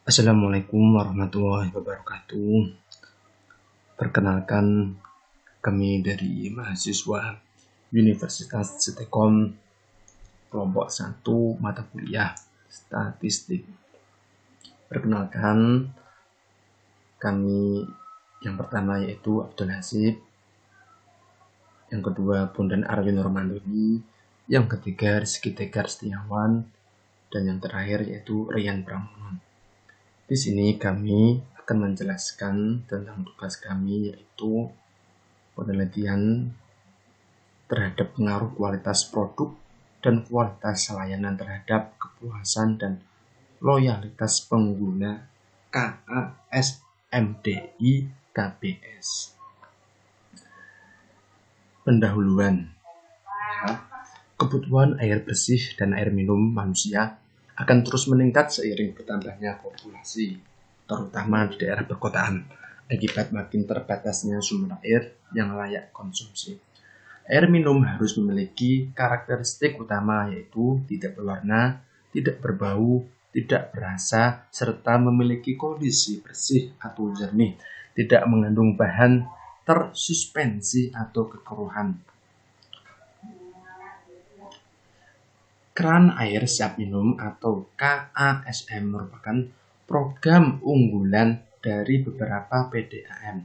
Assalamualaikum warahmatullahi wabarakatuh. Perkenalkan, kami dari mahasiswa Universitas Setekom kelompok 1 mata kuliah Statistik. Perkenalkan, kami yang pertama yaitu Abdul Hasib, yang kedua Bondan Arwin Romandoni, yang ketiga Rizky Tegar Setiawan, dan yang terakhir yaitu Rian Pramono. Di sini kami akan menjelaskan tentang tugas kami, yaitu penelitian terhadap pengaruh kualitas produk dan kualitas layanan terhadap kepuasan dan loyalitas pengguna KASMDI KBS. Pendahuluan. Kebutuhan air bersih dan air minum manusia akan terus meningkat seiring bertambahnya populasi, terutama di daerah perkotaan, akibat makin terbatasnya sumber air yang layak konsumsi. Air minum harus memiliki karakteristik utama, yaitu tidak berwarna, tidak berbau, tidak berasa, serta memiliki kondisi bersih atau jernih, tidak mengandung bahan tersuspensi atau kekeruhan. Keran air siap minum atau KASM merupakan program unggulan dari beberapa PDAM.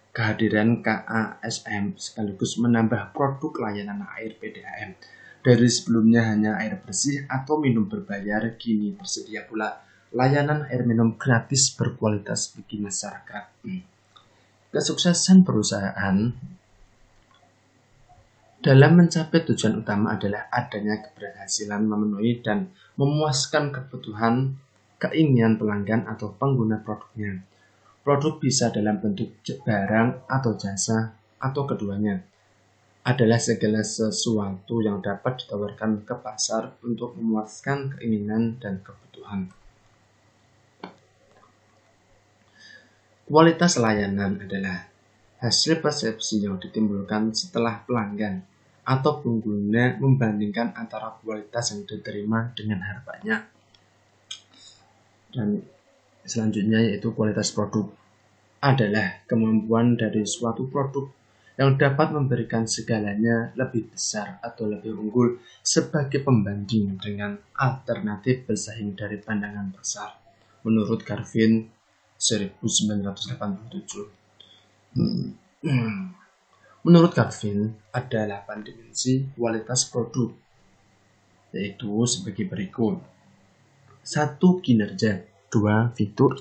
Kehadiran KASM sekaligus menambah produk layanan air PDAM. Dari sebelumnya hanya air bersih atau minum berbayar, kini tersedia pula layanan air minum gratis berkualitas bagi masyarakat. Kesuksesan perusahaan dalam mencapai tujuan utama adalah adanya keberhasilan memenuhi dan memuaskan kebutuhan keinginan pelanggan atau pengguna produknya. Produk bisa dalam bentuk barang atau jasa atau keduanya. Adalah segala sesuatu yang dapat ditawarkan ke pasar untuk memuaskan keinginan dan kebutuhan. Kualitas layanan adalah hasil persepsi yang ditimbulkan setelah pelanggan atau pengguna membandingkan antara kualitas yang diterima dengan harapannya. Dan selanjutnya yaitu kualitas produk adalah kemampuan dari suatu produk yang dapat memberikan segalanya lebih besar atau lebih unggul sebagai pembanding dengan alternatif bersaing dari pandangan pasar, menurut Garvin 1987. Menurut Garvin, ada 8 dimensi kualitas produk, yaitu sebagai berikut. 1. Kinerja, 2. Fitur,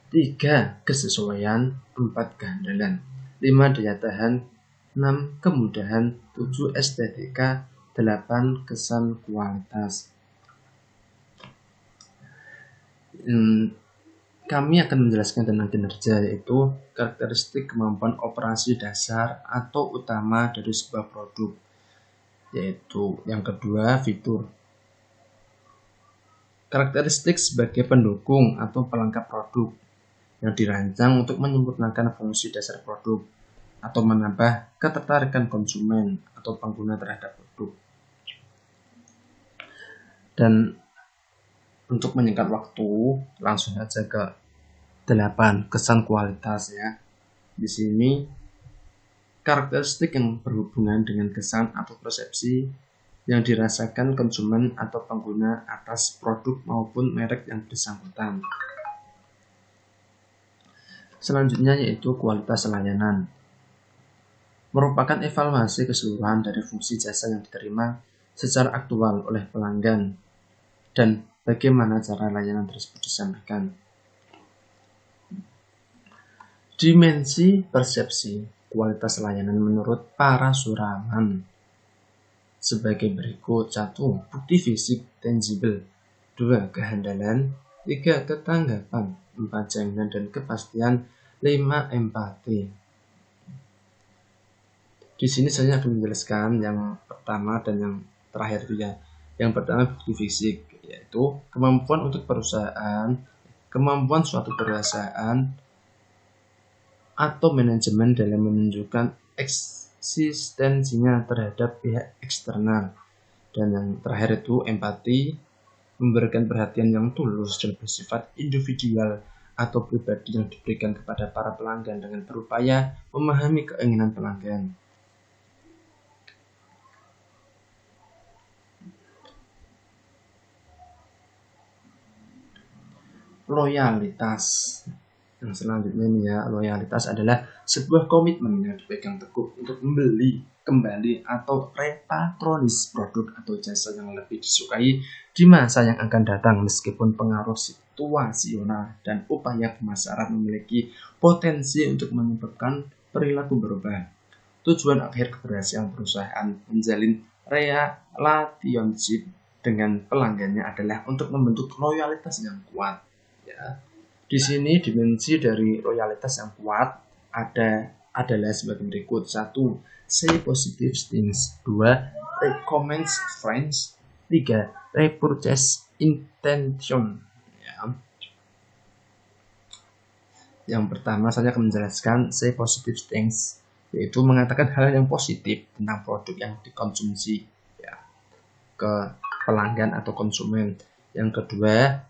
3. Kesesuaian, 4. Kehandalan, 5. Daya tahan, 6. Kemudahan, 7. Estetika, 8. Kesan kualitas. Kami akan menjelaskan tentang kinerja, yaitu karakteristik kemampuan operasi dasar atau utama dari sebuah produk. Yaitu yang kedua, fitur. Karakteristik sebagai pendukung atau pelengkap produk yang dirancang untuk menyempurnakan fungsi dasar produk atau menambah ketertarikan konsumen atau pengguna terhadap produk. Dan untuk menyingkat waktu, langsung saja ke 8 kesan kualitas ya. Di sini karakteristik yang berhubungan dengan kesan atau persepsi yang dirasakan konsumen atau pengguna atas produk maupun merek yang bersangkutan. Selanjutnya yaitu kualitas layanan. Merupakan evaluasi keseluruhan dari fungsi jasa yang diterima secara aktual oleh pelanggan dan bagaimana cara layanan tersebut disampaikan. Dimensi persepsi kualitas layanan menurut para suraman sebagai berikut. 1. Bukti fisik tangible, 2. Kehandalan, 3. Ketanggapan, 4. Jaminan dan kepastian, 5. Empati. Di sini saya akan menjelaskan yang pertama dan yang terakhir itu ya. Yang pertama bukti fisik, yaitu kemampuan untuk perusahaan, kemampuan suatu perusahaan atau manajemen dalam menunjukkan eksistensinya terhadap pihak eksternal. Dan yang terakhir itu empati, memberikan perhatian yang tulus dan bersifat individual atau pribadi yang diberikan kepada para pelanggan dengan berupaya memahami keinginan pelanggan. Loyalitas. Yang selanjutnya nih ya, loyalitas adalah sebuah komitmen yang dipegang teguh untuk membeli kembali atau repatronis produk atau jasa yang lebih disukai di masa yang akan datang, meskipun pengaruh situasional dan upaya pemasaran memiliki potensi untuk menyebabkan perilaku berubah. Tujuan akhir keberhasilan perusahaan menjalin relationship dengan pelanggannya adalah untuk membentuk loyalitas yang kuat. Ya. Di sini dimensi dari loyalitas yang kuat adalah sebagai berikut. 1. Say positive things. 2. Recommend friends. 3. Repurchase intention. Ya. Yang pertama saya akan menjelaskan say positive things, yaitu mengatakan hal yang positif tentang produk yang dikonsumsi ya, ke pelanggan atau konsumen. Yang kedua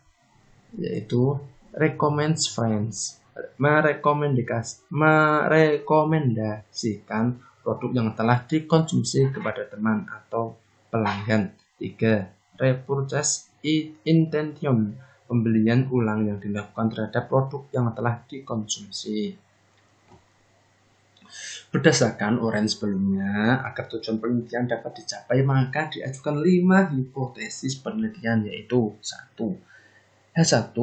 yaitu recommends friends, merekomendasikan produk yang telah dikonsumsi kepada teman atau pelanggan. 3. Repurchase intention, pembelian ulang yang dilakukan terhadap produk yang telah dikonsumsi. Berdasarkan uraian sebelumnya, agar tujuan penelitian dapat dicapai, maka diajukan 5 hipotesis penelitian, yaitu 1. H1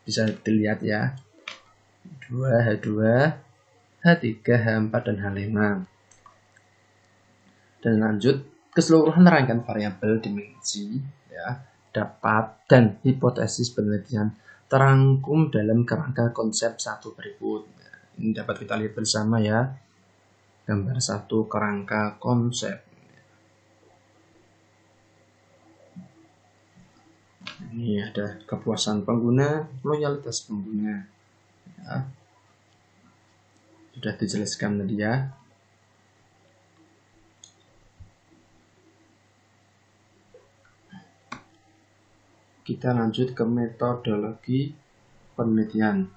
bisa dilihat ya, 2 H2, H3, H4, dan H5. Dan lanjut, keseluruhan rangkaian variabel dimensi ya, dapat dan hipotesis penelitian terangkum dalam kerangka konsep 1 berikut. Ini dapat kita lihat bersama ya. Gambar 1, kerangka konsep. Ini ada kepuasan pengguna, loyalitas pengguna. Ya. Sudah dijelaskan tadi ya. Kita lanjut ke metodologi penelitian.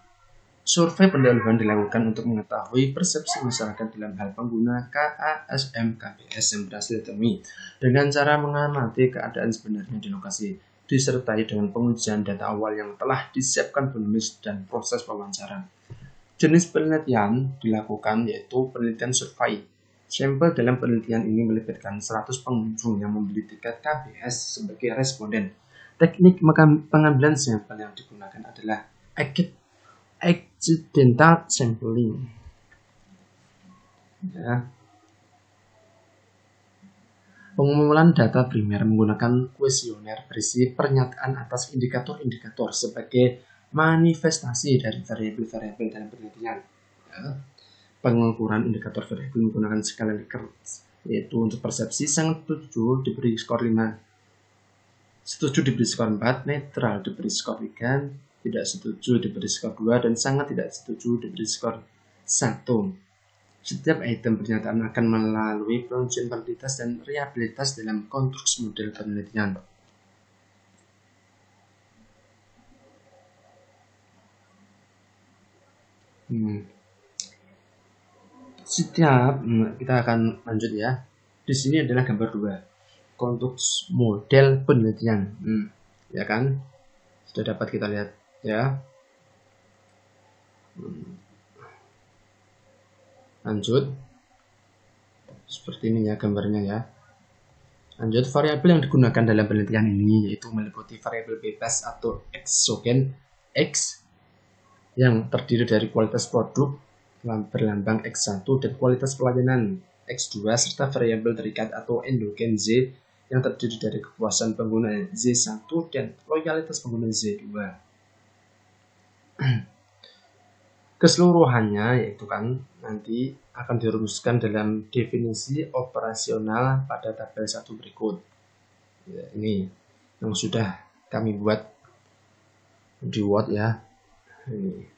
Survei pendahuluan dilakukan untuk mengetahui persepsi masyarakat dalam hal pengguna KASM KBS yang berhasil ditemui dengan cara mengamati keadaan sebenarnya di lokasi, disertai dengan pengujian data awal yang telah disiapkan penulis dan proses wawancara. Jenis penelitian dilakukan yaitu penelitian survei. Sampel dalam penelitian ini melibatkan 100 pengunjung yang membeli tiket KBS sebagai responden. Teknik pengambilan sampel yang digunakan adalah accidental sampling. Ya. Pengumpulan data primer menggunakan kuesioner berisi pernyataan atas indikator-indikator sebagai manifestasi dari variabel-variabel dalam penelitian. Ya. Pengukuran indikator variabel menggunakan skala Likert, yaitu untuk persepsi sangat setuju diberi skor 5, setuju diberi skor 4, netral diberi skor 3, tidak setuju diberi skor 2, dan sangat tidak setuju diberi skor 1. Setiap item pernyataan akan melalui pengujian validitas dan reliabilitas dalam konstruksi model penelitian. Kita akan lanjut ya. Di sini adalah gambar 2, konstruksi model penelitian. Ya kan? Sudah dapat kita lihat ya. Lanjut, seperti ini ya gambarnya ya. Lanjut, variabel yang digunakan dalam penelitian ini yaitu meliputi variabel bebas atau eksogen X yang terdiri dari kualitas produk berlambang X1 dan kualitas pelayanan X2, serta variabel terikat atau endogen Z yang terdiri dari kepuasan pengguna Z1 dan loyalitas pengguna Z2. Keseluruhannya yaitu kan nanti akan dirumuskan dalam definisi operasional pada tabel 1 berikut. Ya, ini yang sudah kami buat di Word ya. Ini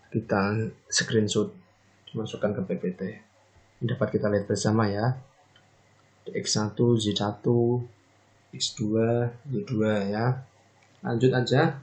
kita screenshot, dimasukkan ke PPT. Ini dapat kita lihat bersama ya. X1, Z1, X2, Y2 ya. Lanjut aja.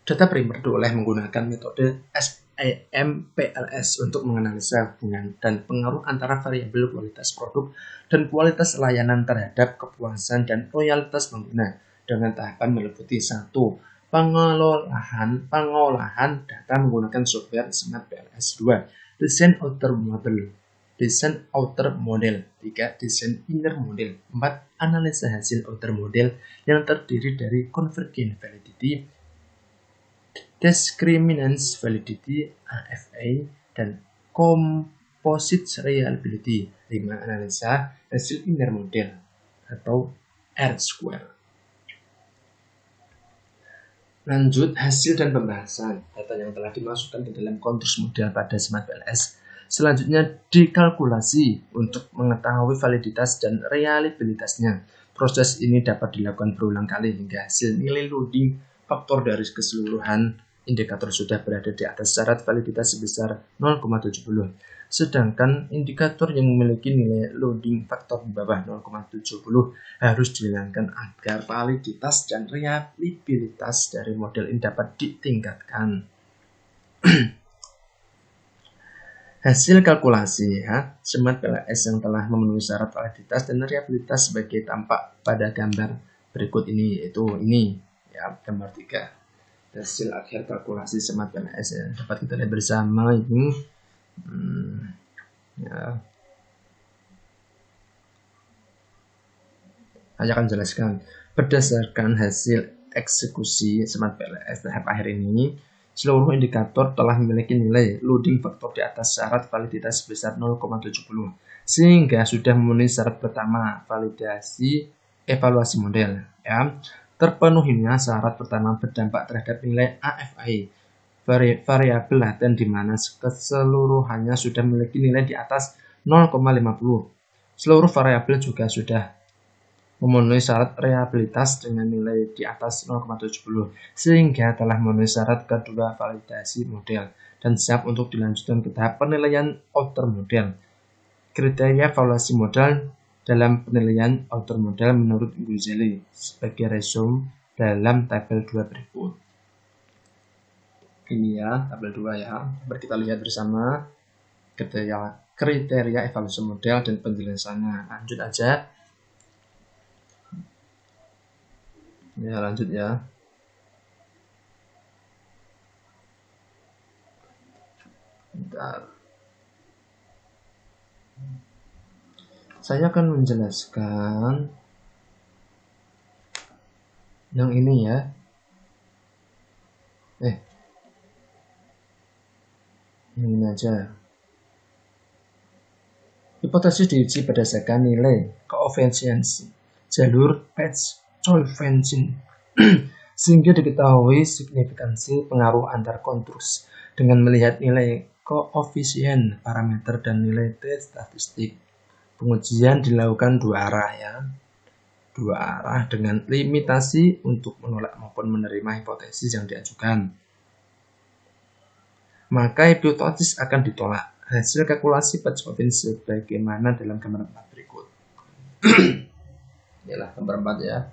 Data primer boleh menggunakan metode SEMPLS untuk menganalisa hubungan dan pengaruh antara variabel kualitas produk dan kualitas layanan terhadap kepuasan dan loyalitas pengguna dengan tahapan meliputi 1. Pengolahan data menggunakan software Smart PLS. 2. Desain outer model. 3. Desain inner model. 4. Analisa hasil outer model yang terdiri dari convergent validity, discriminant validity (AFA) dan composite reliability. 5. Analisa hasil inner model atau R-square. Lanjut, hasil dan pembahasan data yang telah dimasukkan ke dalam konstruk model pada Smart PLS. Selanjutnya dikalkulasi untuk mengetahui validitas dan reliabilitasnya. Proses ini dapat dilakukan berulang kali hingga hasil nilai loading faktor dari keseluruhan indikator sudah berada di atas syarat validitas sebesar 0,70. Sedangkan indikator yang memiliki nilai loading faktor di bawah 0,70 harus dihilangkan agar validitas dan reliabilitas dari model ini dapat ditingkatkan. Hasil kalkulasi ya, Smart PLS yang telah memenuhi syarat validitas dan reliabilitas sebagai tampak pada gambar berikut ini, yaitu ini ya, gambar 3. Hasil akhir kalkulasi Smart PLS ya, dapat kita lihat bersama ini. Ya. Saya akan jelaskan berdasarkan hasil eksekusi Smart PLS tahap akhir ini. Seluruh indikator telah memiliki nilai loading faktor di atas syarat validitas sebesar 0,70 sehingga sudah memenuhi syarat pertama evaluasi model ya. Terpenuhinya syarat pertama berdampak terhadap nilai AFA variabel laten di mana keseluruhannya sudah memiliki nilai di atas 0,50. Seluruh variabel juga sudah memenuhi syarat reliabilitas dengan nilai di atas 0,70 sehingga telah memenuhi syarat kedua validasi model dan siap untuk dilanjutkan ke tahap penilaian outer model. Kriteria evaluasi model dalam penilaian outer model menurut Guzeli sebagai resume dalam tabel 2 berikut. Ini ya, tabel 2 ya. Mari kita lihat bersama kriteria evaluasi model dan penjelasannya. Lanjut aja. Ya, lanjut ya. Bentar. Saya akan menjelaskan yang ini ya. Yang ini aja. Hipotesis diuji berdasarkan nilai koefisiensi jalur Patch-Coefficient sehingga diketahui signifikansi pengaruh antar konstruksi dengan melihat nilai koefisien parameter dan nilai T statistik. Pengujian dilakukan dua arah ya. Dua arah dengan limitasi untuk menolak maupun menerima hipotesis yang diajukan. Maka hipotesis akan ditolak. Hasil kalkulasi Patch-Coefficient sebagaimana dalam gambar 4 berikut. Inilah gambar 4 ya.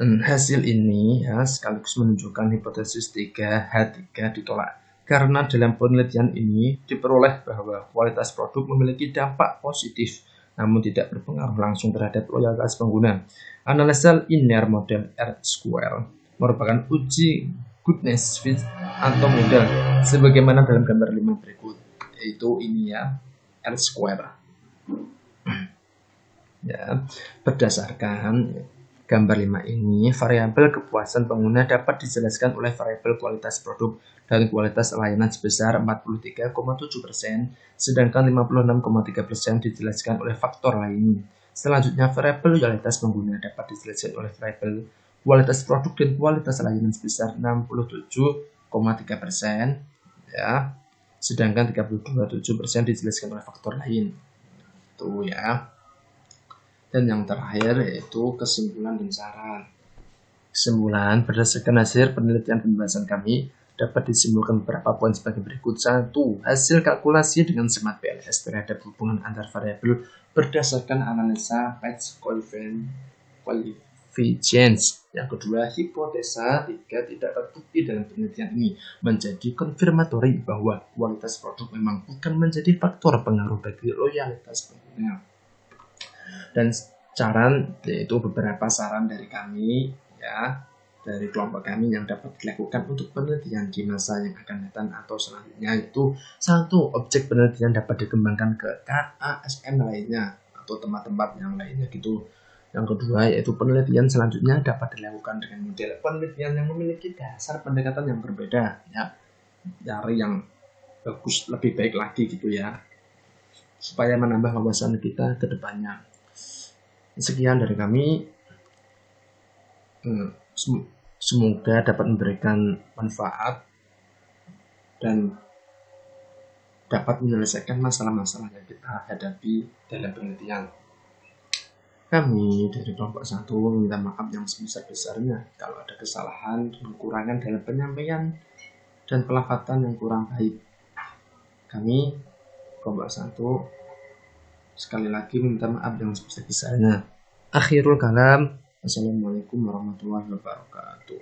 Dan hasil ini ya sekaligus menunjukkan hipotesis 3H3 ditolak. Karena dalam penelitian ini diperoleh bahwa kualitas produk memiliki dampak positif namun tidak berpengaruh langsung terhadap loyalitas pengguna. Analisa linear model R-square merupakan uji goodness fit atau model sebagaimana dalam gambar 5 berikut, yaitu ini ya, R-square. Ya, berdasarkan gambar 5 ini, variabel kepuasan pengguna dapat dijelaskan oleh variabel kualitas produk dan kualitas layanan sebesar 43,7%, sedangkan 56,3% dijelaskan oleh faktor lain. Selanjutnya, variabel loyalitas pengguna dapat dijelaskan oleh variabel kualitas produk dan kualitas layanan sebesar 67,3%, ya, sedangkan 32,7% dijelaskan oleh faktor lain. Itu ya. Dan yang terakhir yaitu kesimpulan dan saran. Kesimpulan, berdasarkan hasil penelitian pembahasan kami, dapat disimpulkan beberapa poin sebagai berikut. 1. Hasil kalkulasi dengan semat PLS terhadap hubungan antar variabel berdasarkan analisa Patch coefficients. Yang kedua, hipotesa 3 tidak terbukti dalam penelitian ini menjadi konfirmatori bahwa kualitas produk memang bukan menjadi faktor pengaruh bagi loyalitas pengguna. Dan saran, yaitu beberapa saran dari kami ya, dari kelompok kami yang dapat dilakukan untuk penelitian di masa yang akan datang atau selanjutnya, yaitu 1. Objek penelitian dapat dikembangkan ke KASM lainnya atau tempat-tempat yang lainnya gitu. Yang kedua, yaitu penelitian selanjutnya dapat dilakukan dengan model penelitian yang memiliki dasar pendekatan yang berbeda ya, dari yang bagus lebih baik lagi gitu ya, supaya menambah wawasan kita ke depannya. Sekian dari kami. Semoga dapat memberikan manfaat dan dapat menyelesaikan masalah-masalah yang kita hadapi dalam penelitian. Kami dari kelompok 1 meminta maaf yang sebesar-besarnya kalau ada kesalahan dan kekurangan dalam penyampaian dan pelafatan yang kurang baik. Kami kelompok 1 sekali lagi meminta maaf yang sebesar-besarnya. Akhirul kalam. Assalamualaikum warahmatullahi wabarakatuh.